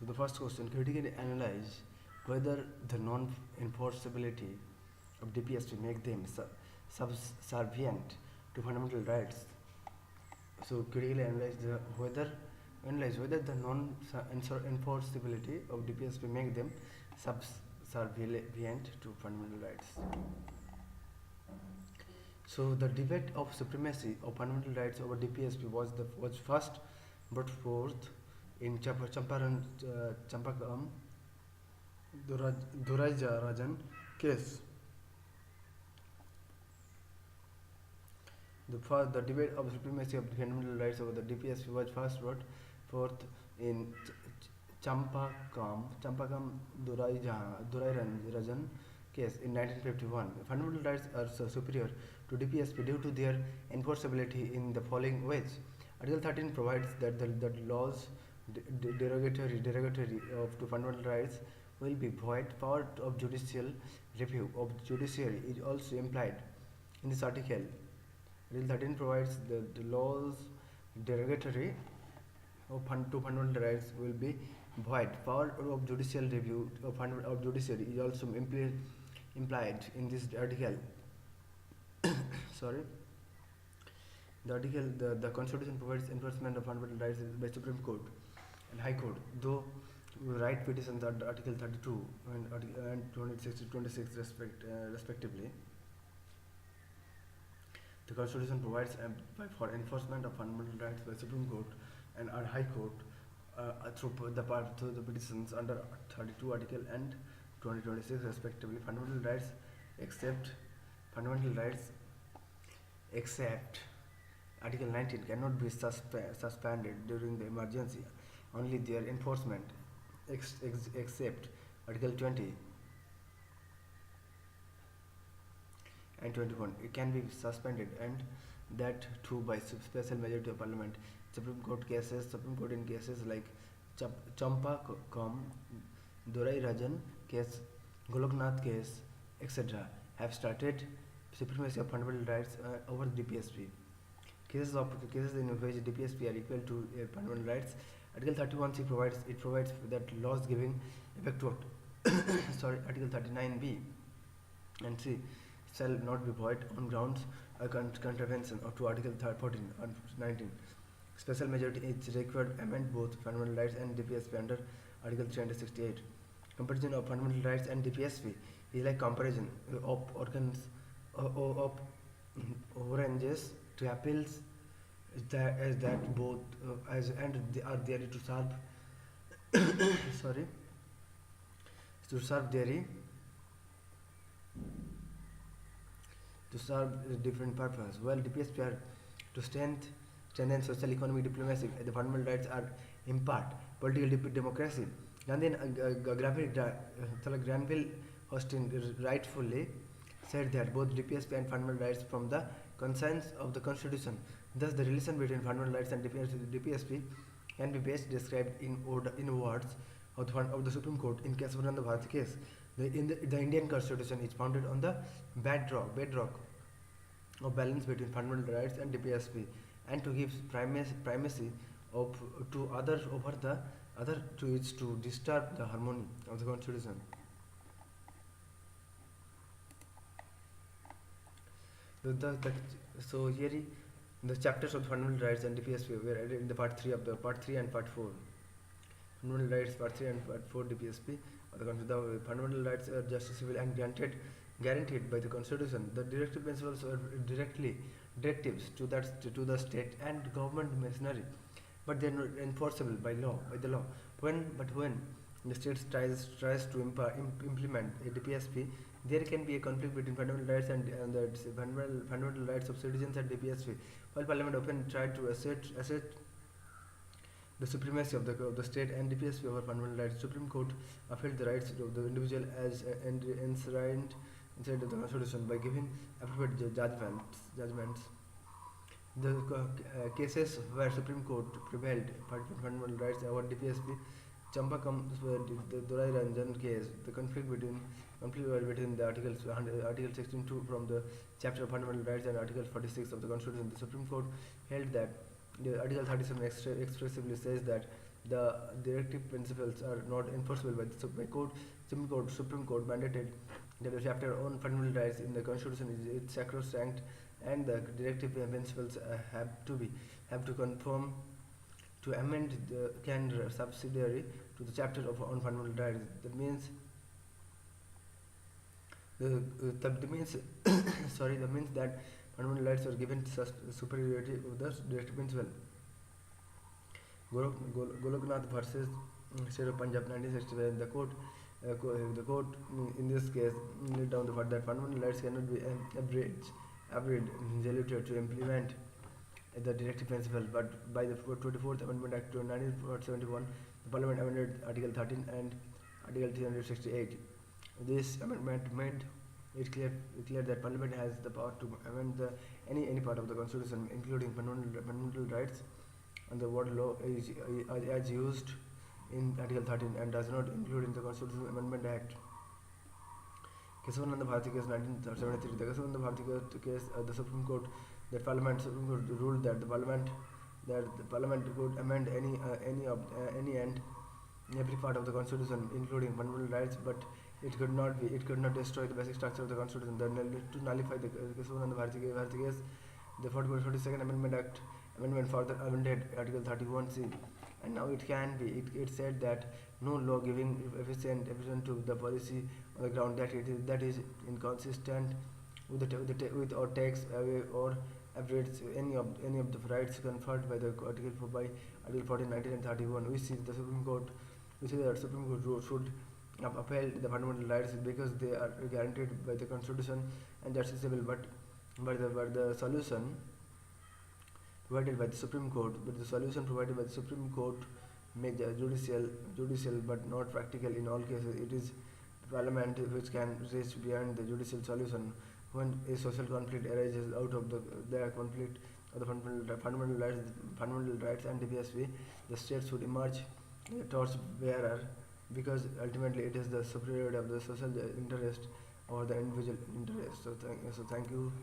So the first question, critically analyze whether the non-enforceability of DPSP make them subservient to fundamental rights. So critically analyze whether the non-enforceability of DPSP make them subservient to fundamental rights. So the debate of supremacy of fundamental rights over DPSP was first brought forth in Champaran Champakam Durajarajan case. The debate of supremacy of fundamental rights over the DPSP was first brought forth in Champakam Durajarajan case in 1951. Fundamental rights are superior to DPSP due to their enforceability in the following ways. Article 13 provides that the laws derogatory to fundamental rights will be void. Power of judicial review of judiciary is also implied in this article. Article 13 provides that the laws derogatory to fundamental rights will be void. Power of judicial review of judiciary is also implied in this article. Sorry. The Constitution provides enforcement of fundamental rights by Supreme Court and High Court, though right petitions under Article 32 and 26 respectively. The Constitution provides for enforcement of fundamental rights by Supreme Court and our High Court through the petitions under 32 Article and 2026 respectively. Fundamental rights except Article 19 cannot be suspended during the emergency. Only their enforcement, except Article 20 and 21, it can be suspended, and that too by special majority of Parliament. Supreme Court in cases like Champakam, Durai Rajan case, Goloknath case, etc. have started supremacy of fundamental rights over DPSP. Cases in which DPSP are equal to fundamental rights. Article 31C provides that laws giving effect to Article 39B and C shall not be void on grounds of contravention to Article 14 and 19. Special majority is required to amend both fundamental rights and DPSP under Article 368. Comparison of fundamental rights and DPSP is like comparison of organs of oranges to apples, as that both are there to serve to serve different purpose. While DPSP are to strengthen social economic diplomacy, the fundamental rights are impart political democracy. Gandhi Granville Austin rightfully said that both DPSP and fundamental rights from the conscience of the Constitution. Thus, the relation between fundamental rights and DPSP can be best described in words of the Supreme Court in Kesavananda Bharati case. The Indian Constitution is founded on the bedrock of balance between fundamental rights and DPSP, and to give primacy to others over the other to disturb the harmony of the Constitution. So here the chapters of fundamental rights and DPSP were added in the part 3 and part 4. Fundamental rights part 3 and part 4 DPSP. The fundamental rights are justiciable and guaranteed by the Constitution. The directive principles are directives to the state and government machinery, but they are not enforceable by the law. When the state tries to implement a DPSP, there can be a conflict between fundamental rights and the fundamental rights of citizens and DPSP. While Parliament often tried to assert the supremacy of the state and DPSP over fundamental rights, Supreme Court upheld the rights of the individual as enshrined inside the Constitution by giving appropriate judgments. The cases where Supreme Court prevailed for fundamental rights over DPSP, Champakam, the Durai Ranjan case, the conflict between the Article 16.2 from the chapter of fundamental rights and Article 46 of the Constitution. The Supreme Court held that the Article 37 expressively says that the directive principles are not enforceable by the Supreme Court mandated that the chapter on fundamental rights in the Constitution is sacrosanct, and the directive principles have to conform to amend the can subsidiary to the chapter of on fundamental rights. That means that means that means that fundamental rights are given superiority of the directive principle. Goloknath versus State of Punjab 1965. The court in this case laid down the fact that fundamental rights cannot be diluted to implement the directive principle. But by the 24th Amendment Act of 1971, the Parliament amended Article 13 and Article 368. This amendment made it clear that Parliament has the power to amend any part of the Constitution, including fundamental rights, and the word law is as used in Article 13 and does not include in the Constitutional Amendment Act. Kesavananda Bharati case 1973. The Kesavananda Bharati case, the Supreme Court ruled that the Parliament could amend any and every part of the Constitution, including fundamental rights, but it could not destroy the basic structure of the Constitution. To nullify the Kesavananda Bharati case, the 42nd Amendment further amended Article 31C, and now it can be. It said that no law giving efficient to the policy on the ground that is inconsistent with or takes away or abrogates any of the rights conferred by the Article 14, 19, and 31. We see that the Supreme Court should uphold the fundamental rights because they are guaranteed by the Constitution and justiciable. But the solution provided by the Supreme Court, may judicial but not practical in all cases. It is Parliament which can reach beyond the judicial solution when a social conflict arises out of the conflict of the fundamental rights and DPSP. The state should emerge a torch bearer, because ultimately it is the superiority of the social interest over the individual interest. So thank you.